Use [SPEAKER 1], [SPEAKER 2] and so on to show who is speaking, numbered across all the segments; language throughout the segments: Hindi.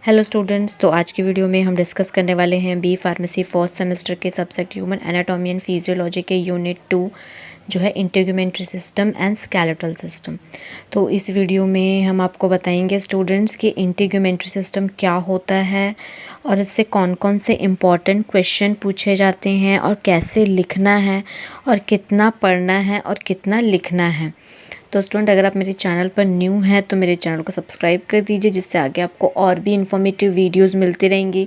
[SPEAKER 1] हेलो स्टूडेंट्स, तो आज की वीडियो में हम डिस्कस करने वाले हैं बी फार्मेसी फर्स्ट सेमेस्टर के subject human anatomy and physiology के यूनिट 2 जो है इंटीग्यूमेंट्री सिस्टम एंड स्केलेटल सिस्टम। तो इस वीडियो में हम आपको बताएंगे स्टूडेंट्स कि इंटीग्यूमेंट्री सिस्टम क्या होता है और इससे कौन कौन से इम्पॉर्टेंट क्वेश्चन पूछे जाते हैं और कैसे लिखना है और कितना पढ़ना है और कितना लिखना है। तो स्टूडेंट, अगर आप मेरे चैनल पर न्यू हैं तो मेरे चैनल को सब्सक्राइब कर दीजिए, जिससे आगे आपको और भी इन्फॉर्मेटिव वीडियोस मिलती रहेंगी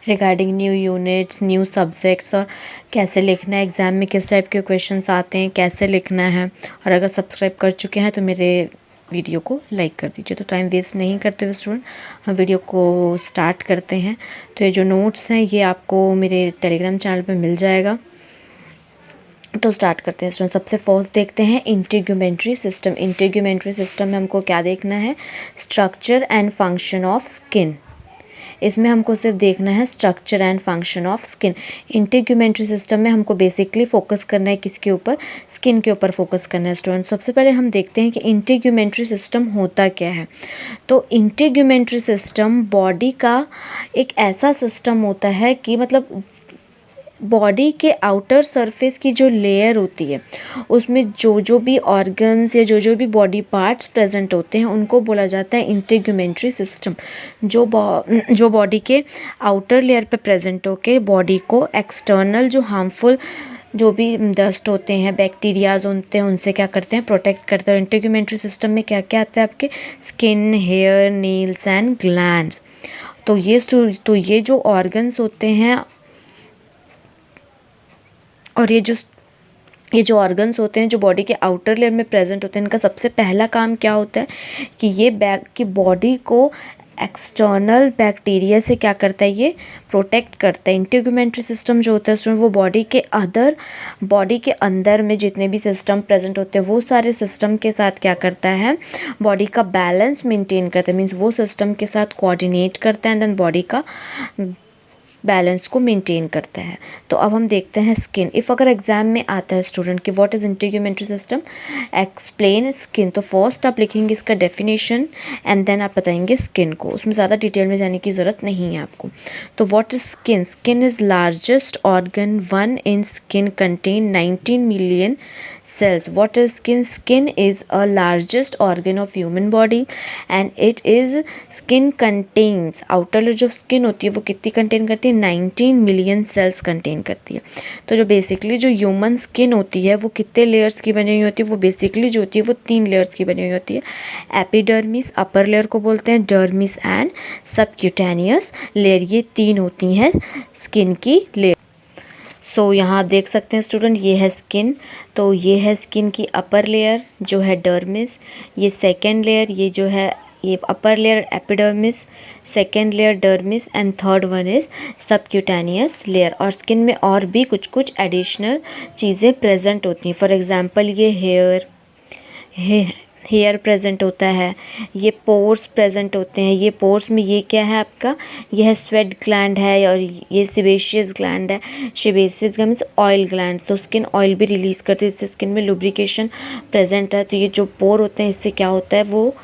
[SPEAKER 1] regarding new units, new subjects और कैसे लिखना है, एग्ज़ाम में किस टाइप के क्वेश्चंस आते हैं, कैसे लिखना है। और अगर सब्सक्राइब कर चुके हैं तो मेरे वीडियो को लाइक कर दीजिए। तो टाइम वेस्ट नहीं करते हुए स्टूडेंट, हम वीडियो को स्टार्ट करते हैं। तो ये जो नोट्स हैं ये आपको मेरे टेलीग्राम चैनल पर मिल जाएगा। तो स्टार्ट करते हैं स्टूडेंट। सबसे फर्स्ट देखते हैं इंटीग्यूमेंट्री सिस्टम। इंटीग्यूमेंट्री सिस्टम में हमको क्या देखना है? Structure and function of skin. इसमें हमको सिर्फ देखना है structure and function of skin. Integumentary system में हमको बेसिकली फोकस करना है किसके ऊपर? स्किन के ऊपर फोकस करना है स्टूडेंट। सबसे पहले हम देखते हैं कि इंटीग्यूमेंट्री सिस्टम होता क्या है। तो इंटीग्यूमेंट्री सिस्टम बॉडी का एक ऐसा सिस्टम होता है कि मतलब बॉडी के आउटर सरफेस की जो लेयर होती है उसमें जो भी ऑर्गन्स या जो भी बॉडी पार्ट्स प्रेजेंट होते हैं उनको बोला जाता है इंटीग्यूमेंट्री सिस्टम। जो बॉडी के आउटर लेयर पे प्रेजेंट होके बॉडी को एक्सटर्नल जो हार्मफुल जो भी डस्ट होते हैं, बैक्टीरियाज होते हैं, उनसे क्या करते हैं? प्रोटेक्ट करते हैं। इंटीग्यूमेंट्री सिस्टम में क्या क्या आता है आपके? Skin, hair, nails and glands. तो ये जो ऑर्गन्स होते हैं और ये जो ऑर्गन्स होते हैं जो बॉडी के आउटर लेयर में प्रेजेंट होते हैं, इनका सबसे पहला काम क्या होता है कि ये बॉडी को एक्सटर्नल बैक्टीरिया से क्या करता है? ये प्रोटेक्ट करता है। इंटीग्यूमेंट्री सिस्टम जो होता है वो बॉडी के अंदर में जितने भी सिस्टम प्रेजेंट होते हैं वो सारे सिस्टम के साथ क्या करता है? बॉडी का बैलेंस मेंटेन करता है। मीन्स वो सिस्टम के साथ कोऑर्डिनेट करता है एंड देन बॉडी का बैलेंस को मेंटेन करता है। तो अब हम देखते हैं स्किन। अगर एग्जाम में आता है स्टूडेंट कि what is integumentary system, explain skin, तो फर्स्ट आप लिखेंगे इसका डेफिनेशन एंड देन आप बताएंगे स्किन को। उसमें ज़्यादा डिटेल में जाने की ज़रूरत नहीं है आपको। तो what is skin? Skin is largest organ. One in skin contain 19 million cells. What is skin? Skin is a largest organ of human body and skin contains, outer layer जो skin होती है वो कितनी कंटेन करती है? 19 मिलियन सेल्स कंटेन करती है। तो जो बेसिकली जो ह्यूमन स्किन होती है वो कितने लेयर्स की बनी हुई होती है? वो बेसिकली जो होती है वो 3 लेयर्स की बनी हुई होती है। एपिडर्मिस अपर लेयर को बोलते हैं, डर्मिस एंड सबक्यूटेनियस लेयर, ये 3 होती हैं स्किन की लेयर। सो यहाँ आप देख सकते हैं स्टूडेंट, ये है स्किन। तो ये है स्किन की अपर लेयर जो है डर्मिस, ये सेकेंड लेयर, ये जो है ये upper layer epidermis, second layer dermis and third one is subcutaneous layer. और स्किन में और भी कुछ कुछ एडिशनल चीज़ें प्रेजेंट होती हैं। फॉर एग्जांपल ये हेयर प्रेजेंट होता है, ये पोर्स प्रेजेंट होते हैं। ये पोर्स में ये क्या है आपका? ये है स्वेट ग्लैंड है और ये सेबेशियस ग्लैंड है। Sebaceous gland means oil gland. तो स्किन ऑयल भी रिलीज़ करती है, इससे स्किन में लुब्रिकेशन प्रेजेंट है। तो ये जो पोर होते हैं इससे क्या होता है? वो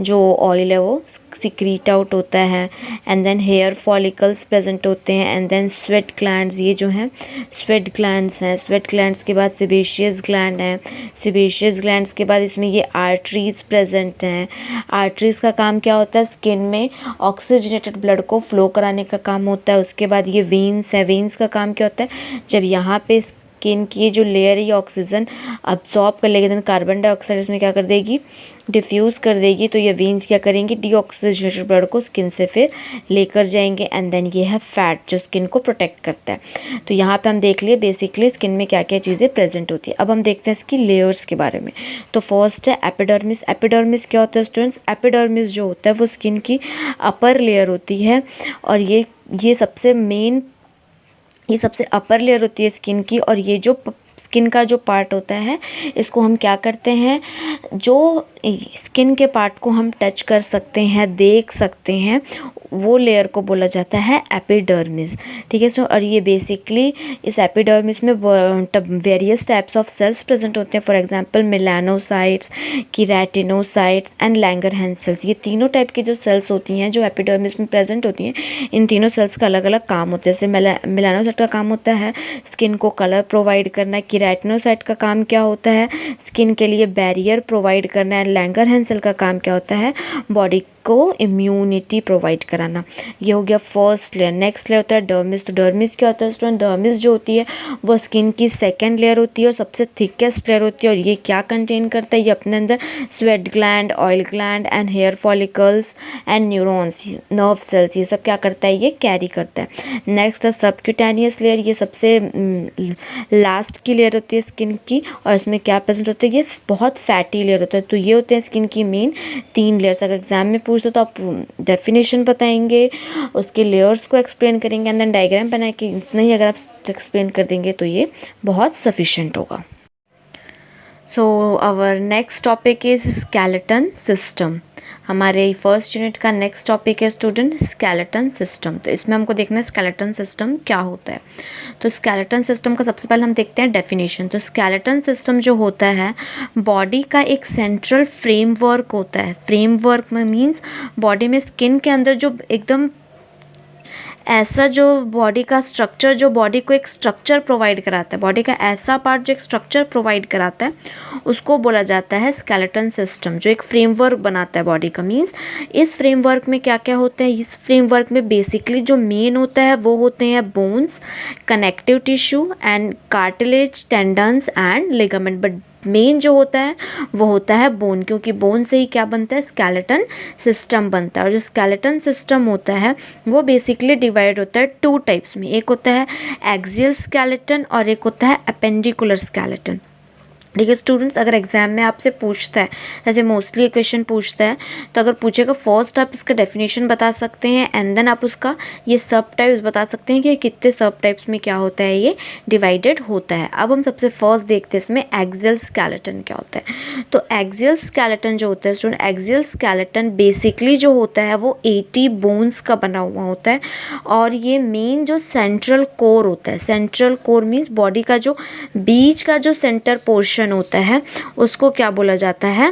[SPEAKER 1] जो ऑयल है वो सिक्रीट आउट होता है। And then hair follicles present होते हैं एंड देन स्वेट ग्लैंड्स, ये जो हैं स्वेट ग्लैंड्स हैं। स्वेट ग्लैंड्स के बाद सेबेशियस ग्लैंड हैं। सेबेशियस ग्लैंड्स के बाद इसमें ये आर्टरीज प्रेजेंट हैं। आर्टरीज का काम क्या होता है? स्किन में ऑक्सीजनेटेड ब्लड को फ्लो कराने का काम होता है। उसके बाद ये वेन्स है। वेन्स का काम क्या होता है? जब यहाँ पे स्किन की जो लेयर है ये ऑक्सीजन अब्जॉर्ब कर लेगी, देन कार्बन डाइऑक्साइड इसमें क्या कर देगी? डिफ्यूज़ कर देगी। तो ये वेन्स क्या करेंगी? डीऑक्सीजनेटेड ब्लड को स्किन से फिर लेकर जाएंगे एंड देन ये है फैट जो स्किन को प्रोटेक्ट करता है। तो यहाँ पे हम देख लिए बेसिकली स्किन में क्या क्या चीज़ें प्रेजेंट होती है। अब हम देखते हैं इसकी लेयर्स के बारे में। तो फर्स्ट है एपिडर्मिस। एपिडर्मिस क्या होता है स्टूडेंट्स? एपिडर्मिस जो होता है वो स्किन की अपर लेयर होती है और ये सबसे अपर लेयर होती है स्किन की। और ये जो स्किन का जो पार्ट होता है इसको हम क्या करते हैं, जो स्किन के पार्ट को हम टच कर सकते हैं, देख सकते हैं, वो लेयर को बोला जाता है एपिडर्मिस। ठीक है सो, और ये बेसिकली इस एपिडर्मिस में various types of cells present होते हैं। For example melanocytes, keratinocytes and Langerhans cells, ये तीनों टाइप की जो सेल्स होती हैं जो एपिडर्मिस में प्रेजेंट होती हैं, इन तीनों सेल्स का अलग अलग काम होता है। जैसे मेलानोसाइट का काम होता है स्किन को कलर प्रोवाइड करना, कीरेटिनोसाइट का काम क्या होता है स्किन के लिए बैरियर प्रोवाइड करना है, लैंगरहैंस सेल का काम क्या होता है बॉडी को इम्यूनिटी प्रोवाइड कराना। ये हो गया फर्स्ट लेयर। नेक्स्ट लेयर होता है डर्मिस। तो डर्मिस क्या होता है स्टूडेंट, डर्मिस जो होती है वो स्किन की सेकेंड लेयर होती है और सबसे थिकेस्ट लेयर होती है। और ये क्या कंटेन करता है, ये अपने अंदर sweat gland, oil gland and hair follicles and neurons, nerve cells, ये सब क्या करता है, ये कैरी करता है। नेक्स्ट है सबक्यूटेनियस लेयर। ये सबसे लास्ट की लेयर होती है स्किन की और इसमें क्या प्रेजेंट होता है, ये बहुत फैटी लेयर होता है। तो ये होते हैं स्किन की मेन 3 लेयर्स। अगर एग्जाम में पूछते तो आप डेफिनेशन बताएंगे, उसके लेयर्स को एक्सप्लेन करेंगे एंड देन डायग्राम बना के, इतना ही अगर आप एक्सप्लेन कर देंगे तो ये बहुत सफिशिएंट होगा। So our next topic is skeleton system. हमारे फर्स्ट यूनिट का नेक्स्ट टॉपिक है स्टूडेंट स्केलेटन सिस्टम। तो इसमें हमको देखना है स्केलेटन सिस्टम क्या होता है। तो स्केलेटन सिस्टम का सबसे पहले हम देखते हैं डेफिनेशन। तो स्केलेटन सिस्टम जो होता है बॉडी का एक सेंट्रल फ्रेमवर्क होता है। फ्रेमवर्क में मीन्स बॉडी में स्किन के अंदर जो एकदम ऐसा जो बॉडी का स्ट्रक्चर, जो बॉडी को एक स्ट्रक्चर प्रोवाइड कराता है, बॉडी का ऐसा पार्ट जो एक स्ट्रक्चर प्रोवाइड कराता है उसको बोला जाता है स्केलेटन सिस्टम, जो एक फ्रेमवर्क बनाता है बॉडी का। मीन्स इस फ्रेमवर्क में क्या क्या होता है, इस फ्रेमवर्क में बेसिकली जो मेन होता है वो होते हैं bones, connective tissue and cartilage, tendons and ligament. But main जो होता है वो होता है बोन, क्योंकि बोन से ही क्या बनता है, स्केलेटन सिस्टम बनता है। और जो स्केलेटन सिस्टम होता है वो बेसिकली डिवाइड होता है 2 टाइप्स में। एक होता है एक्सियल स्केलेटन और एक होता है अपेंडिकुलर स्केलेटन। ठीक है स्टूडेंट्स, अगर एग्जाम में आपसे पूछता है, जैसे मोस्टली क्वेश्चन पूछता है, तो अगर पूछेगा फर्स्ट आप इसका डेफिनेशन बता सकते हैं एंड देन आप उसका ये सब टाइप्स बता सकते हैं कि कितने सब टाइप्स में क्या होता है, ये डिवाइडेड होता है। अब हम सबसे फर्स्ट देखते हैं इसमें एक्सियल स्केलेटन क्या होता है। तो एक्सियल स्केलेटन जो होता है स्टूडेंट, एक्सियल स्केलेटन बेसिकली जो होता है वो 80 बोन्स का बना हुआ होता है। और ये मेन जो सेंट्रल कोर होता है, सेंट्रल कोर मीन्स बॉडी का जो बीच का जो सेंटर पोर्शन होता है उसको क्या बोला जाता है,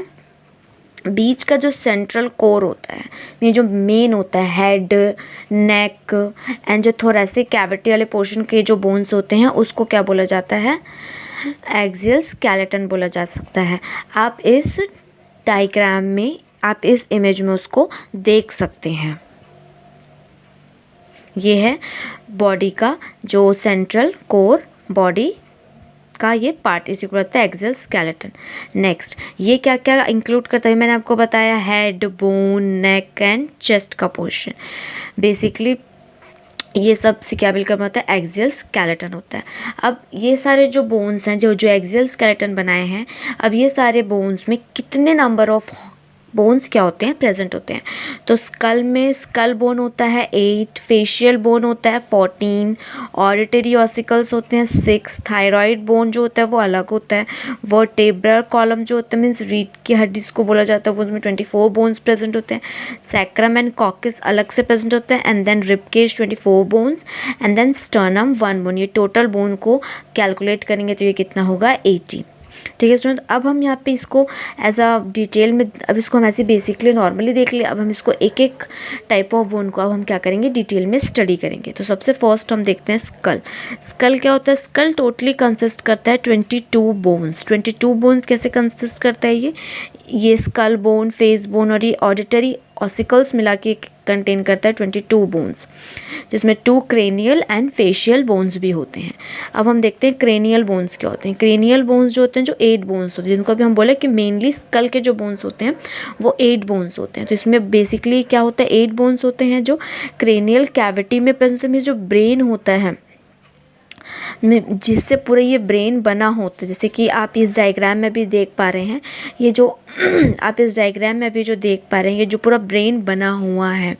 [SPEAKER 1] बीच का जो सेंट्रल कोर होता है, ये जो मेन होता है हेड, नेक एंड जो थोरेसिक कैविटी वाले पोर्शन के जो बोन्स होते हैं उसको क्या बोला जाता है, एक्सियल स्केलेटन बोला जा सकता है। आप इस डायग्राम में, आप इस इमेज में उसको देख सकते हैं। ये है बॉडी का जो सेंट्रल कोर, बॉडी का ये पार्ट, इसी को कहते हैं एक्सियल स्केलेटन। नेक्स्ट ये क्या क्या इंक्लूड करता है, मैंने आपको बताया head, bone, neck and chest का पोर्शन। बेसिकली ये सब से क्या मिलकर होता है, एक्सियल स्केलेटन होता है। अब ये सारे जो बोन्स हैं, जो एक्सियल स्केलेटन बनाए हैं, अब ये सारे बोन्स में कितने नंबर ऑफ बोन्स क्या होते हैं, प्रेजेंट होते हैं। तो स्कल में स्कल बोन होता है 8, फेशियल बोन होता है 14, ऑडिटरी ऑसिकल्स होते हैं 6, थायराइड बोन जो होता है वो अलग होता है, वर्टेब्रल कॉलम जो होता है मीन्स रीढ़ की हड्डी जिसको बोला जाता है वो उसमें 24 बोन्स प्रेजेंट होते हैं, सैक्रम एंड कॉकस अलग से प्रेजेंट होते हैं, and then ribcage 24 bones, and then sternum 1 bone. ये टोटल बोन को कैलकुलेट करेंगे तो ये कितना होगा, 80। ठीक है स्टूडेंट, अब हम यहाँ पे इसको एज अ डिटेल में, अब इसको हम ऐसे बेसिकली नॉर्मली देख लिया, अब हम इसको एक एक टाइप ऑफ बोन को अब हम क्या करेंगे, डिटेल में स्टडी करेंगे। तो सबसे फर्स्ट हम देखते हैं स्कल। स्कल क्या होता है, स्कल टोटली कंसिस्ट करता है 22 बोन्स। 22 बोन्स कैसे कंसिस्ट करता है, ये स्कल बोन, फेस बोन और ये ऑडिटरी ऑसिकल्स मिला के कंटेन करता है 22 बोन्स, जिसमें 2 क्रेनियल एंड फेशियल बोन्स भी होते हैं। अब हम देखते हैं क्रेनियल बोन्स क्या होते हैं। क्रेनियल बोन्स जो होते हैं, जो 8 बोन्स होते हैं, जिनको अभी हम बोले कि मेनली स्कल के जो बोन्स होते हैं वो 8 बोन्स होते हैं। तो इसमें बेसिकली क्या होता है, 8 बोन्स होते हैं जो क्रेनियल कैविटी में प्रेजेंट होते हैं। जो ब्रेन होता है, जिससे पूरा ये ब्रेन बना होता है। जैसे कि आप इस डायग्राम में भी देख पा रहे हैं, ये जो आप इस डायग्राम में भी जो देख पा रहे हैं, ये जो पूरा ब्रेन बना हुआ है,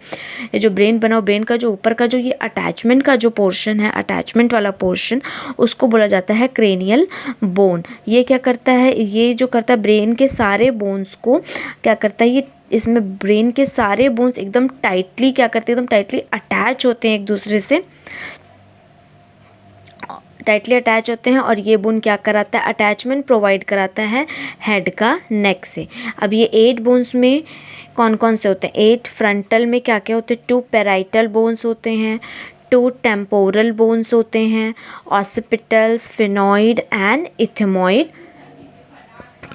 [SPEAKER 1] ये जो ब्रेन बना हुआ, ब्रेन का जो ऊपर का जो ये अटैचमेंट का जो पोर्शन है, अटैचमेंट वाला पोर्शन, उसको बोला जाता है क्रेनियल बोन। ये क्या करता है, ये जो करता है ब्रेन के सारे बोन्स को क्या करता है, ये इसमें ब्रेन के सारे बोन्स एकदम टाइटली क्या करते हैं, एकदम टाइटली अटैच होते हैं एक दूसरे से, टाइटली अटैच होते हैं। और ये बोन क्या कराता है, अटैचमेंट प्रोवाइड कराता है हेड का नेक से। अब ये 8 बोन्स में कौन कौन से होते हैं, 8 फ्रंटल में क्या क्या होते हैं, 2 पैराइटल बोन्स होते हैं, 2 टेम्पोरल बोन्स होते हैं, ऑसिपिटल्स, फिनॉइड एंड इथेमॉइड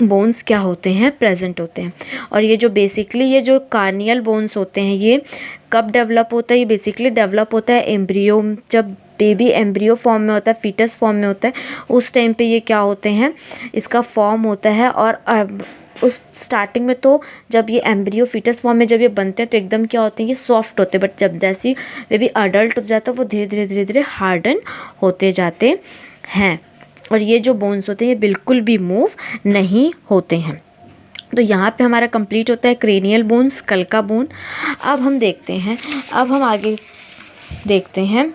[SPEAKER 1] बोन्स क्या होते हैं, प्रेजेंट होते हैं। और ये जो बेसिकली ये जो कार्नियल बोन्स होते हैं, ये कब डेवलप होता है, ये बेसिकली डेवलप होता है एम्ब्रियो, जब बेबी एम्ब्रियो फॉर्म में होता है, फीटस फॉर्म में होता है, उस टाइम पे ये क्या होते हैं, इसका फॉर्म होता है। और उस स्टार्टिंग में तो जब ये एम्ब्रियो फीटस फॉर्म में जब ये बनते हैं तो एकदम क्या होते हैं, ये सॉफ्ट होते हैं, बट जब जैसे बेबी अडल्ट हो जाता है वो धीरे धीरे हार्डन होते जाते हैं। और ये जो बोन्स होते हैं ये बिल्कुल भी मूव नहीं होते हैं। तो यहाँ पे हमारा कंप्लीट होता है क्रेनियल बोन, स्कल का बोन। अब हम देखते हैं, अब हम आगे देखते हैं,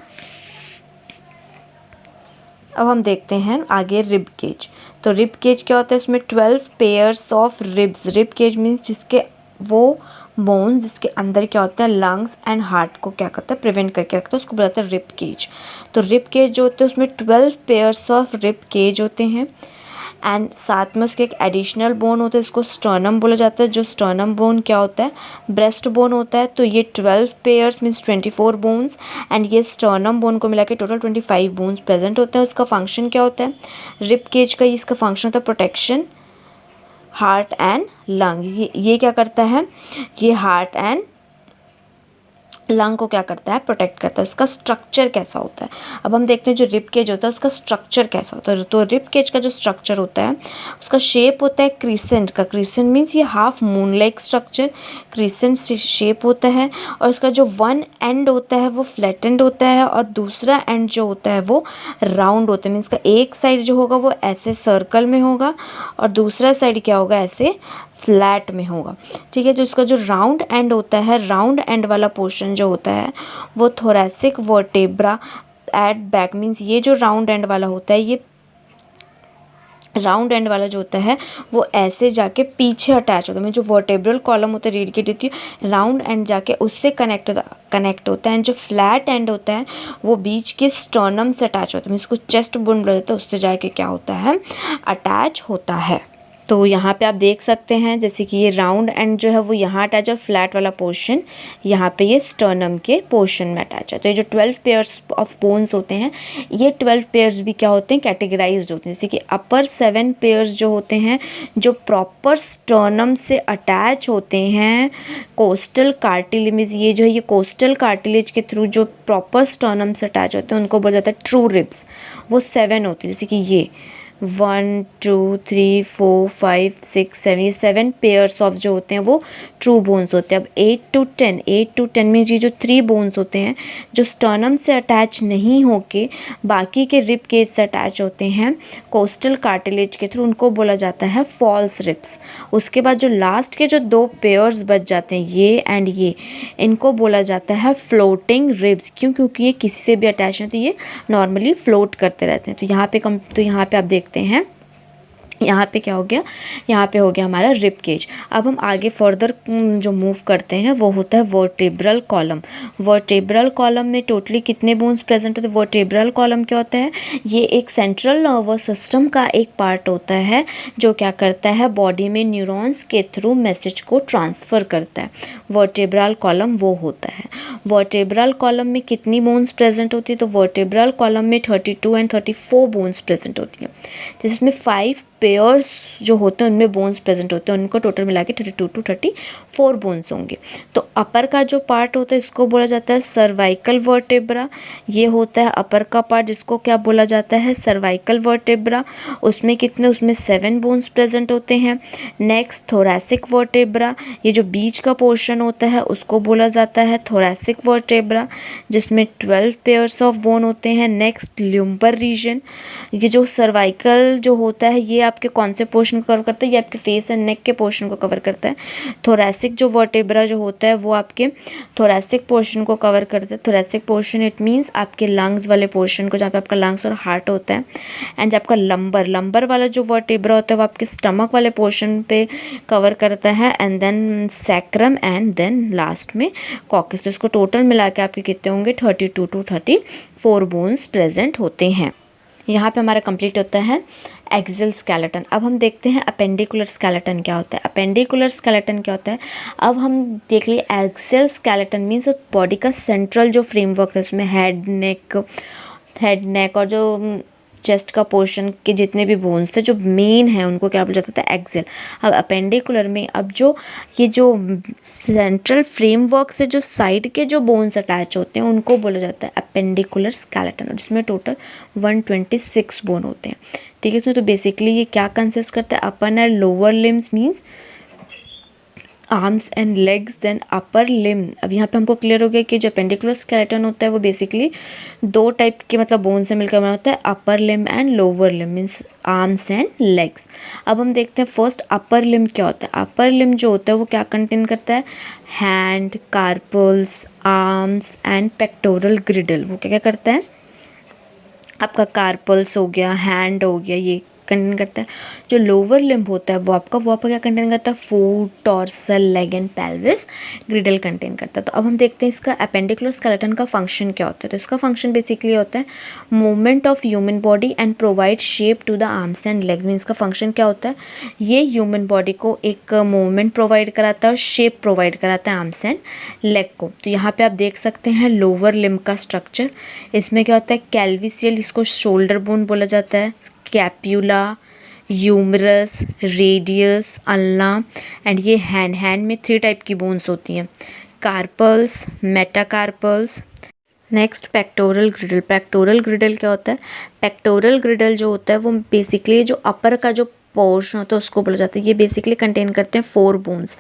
[SPEAKER 1] अब हम देखते हैं आगे रिब केज। तो रिब केज क्या होता है, इसमें 12 pairs of ribs. Rib cage means जिसके वो बोन जिसके अंदर क्या होता है, लंग्स एंड हार्ट को क्या करता है, प्रिवेंट करके रखता है, उसको बोलता है रिब केज। तो रिब केज जो होते हैं उसमें 12 पेयर्स ऑफ रिब केज होते हैं। एंड साथ में उसके एक एडिशनल बोन होता है, इसको स्टर्नम बोला जाता है। जो स्टर्नम बोन क्या होता है, ब्रेस्ट बोन होता है। तो ये 12 पेयर्स मीन्स 24 बोन्स, एंड ये स्टर्नम बोन को मिला के टोटल 25 बोन्स प्रेजेंट होते हैं। उसका फंक्शन क्या होता है, रिब केज का इसका फंक्शन होता है प्रोटेक्शन हार्ट एंड लंग। ये क्या करता है, ये हार्ट एंड लंग को क्या करता है, प्रोटेक्ट करता है। उसका स्ट्रक्चर कैसा होता है, अब हम देखते हैं जो रिब केज होता है उसका स्ट्रक्चर कैसा होता है। तो रिब केज का जो स्ट्रक्चर होता है उसका शेप होता है क्रीसेंट का। क्रीसेंट मीन्स ये half moon like structure, crescent shape होता है। और उसका जो वन एंड होता है वो फ्लैटेंड होता है, और दूसरा एंड जो होता है वो राउंड होता है। मीन्स का एक साइड जो होगा वो ऐसे सर्कल में होगा और दूसरा साइड क्या होगा, ऐसे फ्लैट में होगा। ठीक है, जो इसका जो राउंड एंड होता है, राउंड एंड वाला पोर्शन जो होता है वो thoracic vertebra at back. Means ये जो राउंड एंड वाला होता है, ये राउंड एंड वाला जो होता है वो ऐसे जाके पीछे अटैच होता है। जो वर्टेब्रल कॉलम होता है रीढ़ की हड्डी, राउंड एंड जाके उससे कनेक्ट होता है। एंड जो फ्लैट एंड होता है वो बीच के स्टर्नम से अटैच होता है। इसको चेस्ट बोन बोला जाता है, उससे जाके क्या होता है, अटैच होता है। तो यहाँ पे आप देख सकते हैं जैसे कि ये राउंड एंड जो है वो यहाँ अटैच है, और फ्लैट वाला पोर्शन यहाँ पे ये स्टर्नम के पोर्शन में अटैच है। तो ये जो 12 पेयर्स ऑफ बोन्स होते हैं, ये 12 पेयर्स भी क्या होते हैं, कैटेगराइज्ड होते हैं। जैसे कि अपर 7 पेयर्स जो होते हैं जो प्रॉपर स्टर्नम से अटैच होते हैं कोस्टल कार्टिलेज। ये जो है ये कोस्टल कार्टिलेज के थ्रू जो प्रॉपर स्टर्नम से अटैच होते हैं उनको बोला जाता है ट्रू रिब्स। वो 7 होती है, जैसे कि ये 1 2 3 4 5 6 7, ये 7 पेयर्स ऑफ जो होते हैं वो ट्रू बोन्स होते हैं। अब 8 to 10 में ये जो 3 बोन्स होते हैं जो स्टर्नम से अटैच नहीं होके बाकी के रिब केज से अटैच होते हैं कोस्टल कार्टिलेज के थ्रू, उनको बोला जाता है फॉल्स रिब्स। उसके बाद जो लास्ट के जो 2 पेयर्स बच जाते हैं ये एंड ये, इनको बोला जाता है फ्लोटिंग रिब्स। क्यों, क्योंकि ये किसी से भी अटैच नहीं, तो ये नॉर्मली फ्लोट करते रहते हैं। तो यहाँ पे आप देखते हैं यहाँ पे क्या हो गया, यहाँ पे हो गया हमारा रिब केज। अब हम आगे फर्दर जो मूव करते हैं वो होता है वर्टेब्रल कॉलम। वर्टेब्रल कॉलम में टोटली कितने बोन्स प्रेजेंट होते हैं। वर्टेब्रल कॉलम क्या होता है, ये एक सेंट्रल नर्वस सिस्टम का एक पार्ट होता है जो क्या करता है, बॉडी में न्यूरॉन्स के थ्रू मैसेज को ट्रांसफ़र करता है। वर्टेब्रल कॉलम वो होता है। वर्टेब्रल कॉलम में कितनी बोन्स प्रेजेंट होती है, तो वर्टेब्रल कॉलम में 32 and 34 बोन्स प्रेजेंट होती हैं, जिसमें 5 पेयर्स जो होते हैं उनमें बोन्स प्रेजेंट होते हैं, उनको टोटल मिला के 32 to 34 बोन्स होंगे। तो अपर का जो पार्ट होता है इसको बोला जाता है सर्वाइकल वर्टेब्रा। ये होता है अपर का पार्ट जिसको क्या बोला जाता है, सर्वाइकल वर्टेब्रा। उसमें कितने, उसमें 7 बोन्स प्रेजेंट होते हैं। नेक्स्ट थोरैसिक वर्टेब्रा, ये जो बीच का पोर्शन होता है उसको बोला जाता है थोरैसिक वर्टेब्रा, जिसमें 12 पेयर्स ऑफ बोन होते हैं। नेक्स्ट ल्यूम्बर रीजन, ये जो सर्वाइकल जो होता है ये आपके कौन से पोर्शन को कवर करता है, ये आपके फेस एंड नेक के पोर्शन को कवर करता है। थोरैसिक जो वर्टेब्रा जो होता है वो आपके थोरैसिक पोर्शन को कवर करता है। थोरैसिक पोर्शन इट मीन्स आपके लंग्स वाले पोर्शन को, जहाँ पे आपका लंग्स और हार्ट होता है। एंड आपका लंबर वाला जो वर्टेब्रा होता है वो आपके स्टमक वाले पोर्शन पे कवर करता है। And then sacrum and then last में कॉकस। तो इसको टोटल मिला के आपके कितने होंगे, 32 to 34 बोन्स प्रेजेंट होते हैं। यहाँ पे हमारा कंप्लीट होता है एक्सियल स्केलेटन। अब हम देखते हैं अपेंडिकुलर स्केलेटन क्या होता है। अपेंडिकुलर स्केलेटन क्या होता है, अब हम देख लिए एक्सियल स्केलेटन मीन्स बॉडी का सेंट्रल जो फ्रेमवर्क है उसमें हेड नेक और जो चेस्ट का पोर्शन के जितने भी बोन्स थे जो मेन है उनको क्या बोला जाता था, एक्सियल। अब अपेंडिकुलर में अब जो ये जो सेंट्रल फ्रेमवर्क से जो साइड के जो बोन्स अटैच होते हैं उनको बोला जाता है अपेंडिकुलर स्केलेटन, और जिसमें टोटल 126 बोन होते हैं। ठीक है, इसमें तो बेसिकली ये क्या कंसिस्ट करता है, upper and lower limbs means arms and legs, then upper limb. अब यहाँ पे हमको क्लियर हो गया कि जो अपेंडिकुलर स्केलेटन होता है वो बेसिकली 2 टाइप के मतलब बोन से मिलकर बना होता है, upper limb and lower limb means arms and legs. अब हम देखते हैं फर्स्ट अपर लिम क्या होता है। अपर लिम जो होता है वो क्या कंटेन करता है, hand, carpals, arms and pectoral girdle. वो क्या क्या करता है, आपका कार्पल्स हो गया, हैंड हो गया, ये कंटेन करता है। जो लोअर लिम्ब होता है वो आपका क्या कंटेन करता है, foot, tarsal, leg and pelvis girdle contain करता है। तो अब हम देखते हैं इसका अपेंडिकुलर स्केलेटन का फंक्शन क्या होता है। तो इसका फंक्शन बेसिकली होता है movement of human body and provide shape to the arms and leg. Means का फंक्शन क्या होता है, ये ह्यूमन बॉडी को एक मूवमेंट प्रोवाइड कराता है और शेप प्रोवाइड कराता है आर्म्स एंड लेग को। तो यहाँ पे आप देख सकते हैं लोअर लिम्ब का स्ट्रक्चर। इसमें क्या होता है, कैल्विसियल, इसको शोल्डर बोन बोला जाता है, scapula, humerus, radius, ulna and ये हैंड में 3 टाइप की बोन्स होती हैं, carpals, metacarpals. Next pectoral girdle. Pectoral girdle क्या होता है, पेक्टोरल ग्रिडल जो होता है वो बेसिकली जो अपर का जो पोर्शन होता है उसको बोला जाता है। ये बेसिकली कंटेन करते हैं 4 बोन्स,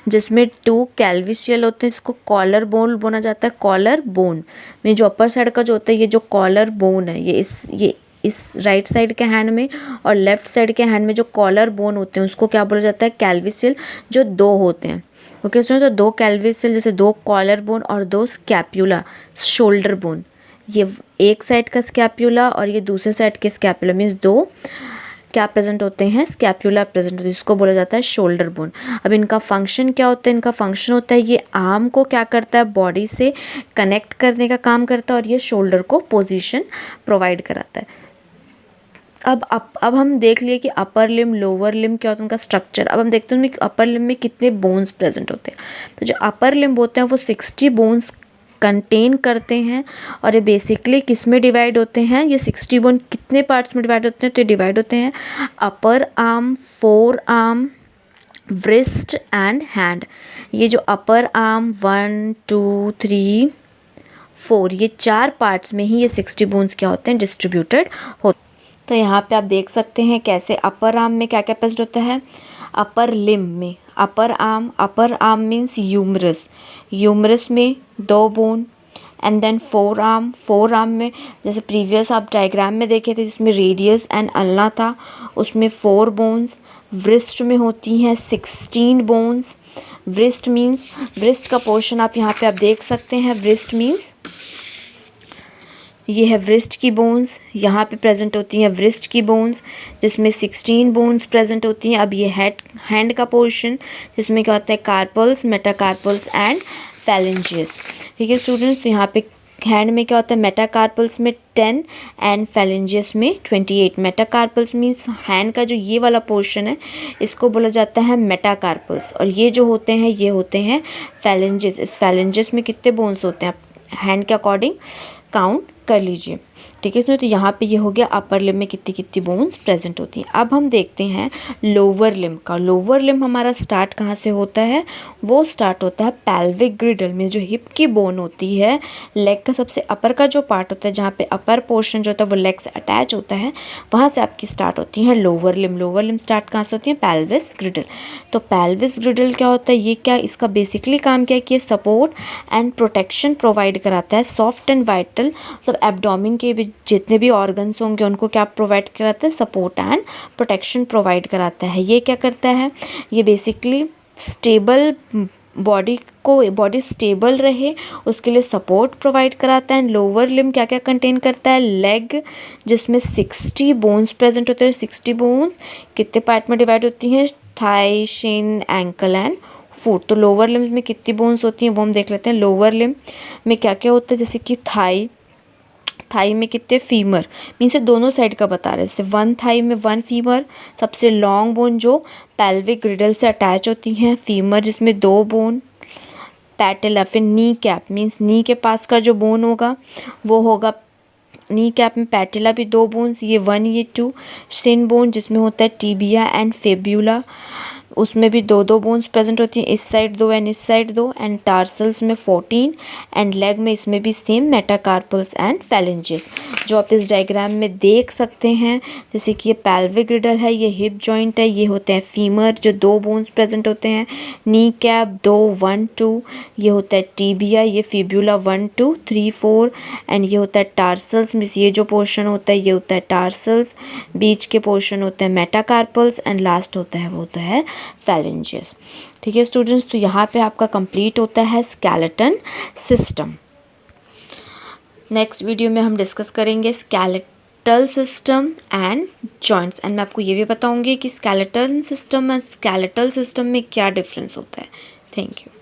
[SPEAKER 1] जिसमें 2 कैल्विशियल होते हैं, इसको कॉलर बोन बोला जाता है। कॉलर बोन में जो अपर साइड का जो होता है, ये जो कॉलर बोन है ये इस राइट साइड के हैंड में और लेफ्ट साइड के हैंड में जो कॉलर बोन होते हैं उसको क्या बोला जाता है, कैल्विसियल, जो 2 होते हैं। ओके, इसमें तो 2 कैल्विसियल जैसे 2 कॉलर बोन और 2 स्कैप्यूला शोल्डर बोन। ये एक साइड का स्कैप्यूला और ये दूसरे साइड के स्कैप्यूला मीन्स 2 क्या प्रेजेंट होते हैं, स्कैप्यूला प्रेजेंट होते हैं, इसको बोला जाता है शोल्डर बोन। अब इनका फंक्शन क्या होता है, इनका फंक्शन होता है ये आर्म को क्या करता है, बॉडी से कनेक्ट करने का काम करता है और ये शोल्डर को पोजीशन प्रोवाइड कराता है। अब हम देख लिए कि अपर लिम लोअर लिम क्या होता है उनका स्ट्रक्चर। अब हम देखते हैं उनमें अपर लिम में कितने बोन्स प्रेजेंट होते हैं। तो जो अपर लिम होते हैं वो 60 बोन्स कंटेन करते हैं और ये बेसिकली किस में डिवाइड होते हैं, ये 60 बोन कितने पार्ट्स में डिवाइड होते हैं, तो ये डिवाइड होते हैं upper arm, four arm, wrist and hand. ये जो अपर आर्म 1 2 3 4 ये 4 पार्ट्स में ही ये 60 बोन्स क्या होते हैं, डिस्ट्रीब्यूटेड होते हैं। तो यहाँ पे आप देख सकते हैं कैसे अपर आर्म में क्या क्या प्रेजेंट होता है। अपर लिम में अपर आर्म मीन्स ह्यूमरस में 2 bone and then forearm में जैसे प्रीवियस आप डायग्राम में देखे थे जिसमें रेडियस एंड अल्ना था उसमें 4 बोन्स। व्रिस्ट में होती हैं 16 बोन्स। व्रिस्ट का पोर्शन आप यहाँ पे आप देख सकते हैं। व्रिस्ट मीन्स ये है व्रिस्ट की बोन्स, यहाँ पे प्रेजेंट होती हैं व्रिस्ट की बोन्स जिसमें 16 बोन्स प्रेजेंट होती हैं। अब ये हैंड का पोर्शन जिसमें क्या होता है, कार्पल्स, मेटाकार्पल्स एंड फैलेंजियस। ठीक है स्टूडेंट्स, तो यहाँ पे हैंड में क्या होता है, मेटाकार्पल्स में 10 एंड फैलेंजियस में 28। मेटाकार्पल्स मीन्स हैंड का जो ये वाला पोर्शन है इसको बोला जाता है मेटाकार्पल्स, और ये जो होते हैं ये होते हैं फैलेंजियस। इस फैलेंजियस में कितने बोन्स होते हैं हैंड के अकॉर्डिंग, काउंट कर लीजिए, ठीक है। इसमें तो यहाँ पे ये हो गया अपर लिम्ब में कितनी कितनी बोन्स प्रेजेंट होती हैं। अब हम देखते हैं लोअर लिम्ब का। लोअर लिम्ब हमारा स्टार्ट कहाँ से होता है? वो स्टार्ट होता है पैल्विक ग्रिडल में, जो हिप की बोन होती है, लेग का सबसे अपर का जो पार्ट होता है, जहाँ पे अपर पोर्शन जो होता है वो लेग से अटैच होता है, वहाँ से आपकी स्टार्ट होती है lower limb. Lower limb start कहाँ से होती है? पैल्विस ग्रिडल। तो पैल्विस ग्रिडल क्या होता है? ये क्या, इसका बेसिकली काम क्या है कि ये सपोर्ट एंड प्रोटेक्शन प्रोवाइड कराता है। सॉफ्ट एंड वाइटल, मतलब एब्डोमेन के भी जितने भी ऑर्गन्स होंगे उनको क्या प्रोवाइड कराता है? सपोर्ट एंड प्रोटेक्शन प्रोवाइड कराता है। ये क्या करता है? ये बेसिकली स्टेबल बॉडी स्टेबल रहे उसके लिए सपोर्ट प्रोवाइड कराता है। लोअर लिम्ब क्या क्या कंटेन करता है? लेग, जिसमें 60 बोन्स प्रेजेंट होते हैं। 60 बोन्स कितने पार्ट में डिवाइड होती हैं? Thigh, shin, ankle and foot. तो लोअर लिम्ब में कितनी बोन्स होती हैं वो हम देख लेते हैं। लोअर लिम्ब में क्या क्या होता है? जैसे कि थाई में कितने? फीमर, मीन से दोनों साइड का बता रहे हैं। जैसे 1 थाई में 1 फीमर, सबसे लॉन्ग बोन जो पैल्विक ग्रिडल से अटैच होती हैं। फीमर जिसमें 2 बोन। पैटेला, फिर नी कैप, मीन्स नी के पास का जो बोन होगा वो होगा नी कैप में पैटेला भी 2 बोन्स, ये 1 ये 2। सिन बोन जिसमें होता है टिबिया एंड फेब्यूला, उसमें भी 2 बोन्स प्रेजेंट होती हैं, इस साइड 2 एंड इस साइड 2। एंड टार्सल्स में 14 एंड लेग में इसमें भी सेम मेटाकार्पल्स एंड फैलेंजेस, जो आप इस डायग्राम में देख सकते हैं। जैसे कि ये पैल्विक ग्रिडल है, ये हिप जॉइंट है, ये होते हैं फीमर जो 2 बोन्स प्रेजेंट होते हैं। नी कैप 2 1 2, ये होता है टिबिया, ये फिब्यूला 1 2 3 4 एंड ये होता है टार्सल्स, मीन्स ये जो पोर्शन होता है ये होता है टार्सल्स, बीच के पोर्शन होते हैं मेटाकार्पल्स एंड लास्ट होता है वो होता है फैलेंजेस, ठीक है स्टूडेंट्स। तो यहाँ पे आपका कंप्लीट होता है स्केलेटन सिस्टम। नेक्स्ट वीडियो में हम डिस्कस करेंगे skeletal system and joints, and मैं आपको ये भी बताऊंगी कि स्केलेटन सिस्टम और स्केलेटल सिस्टम में क्या डिफरेंस होता है। Thank you.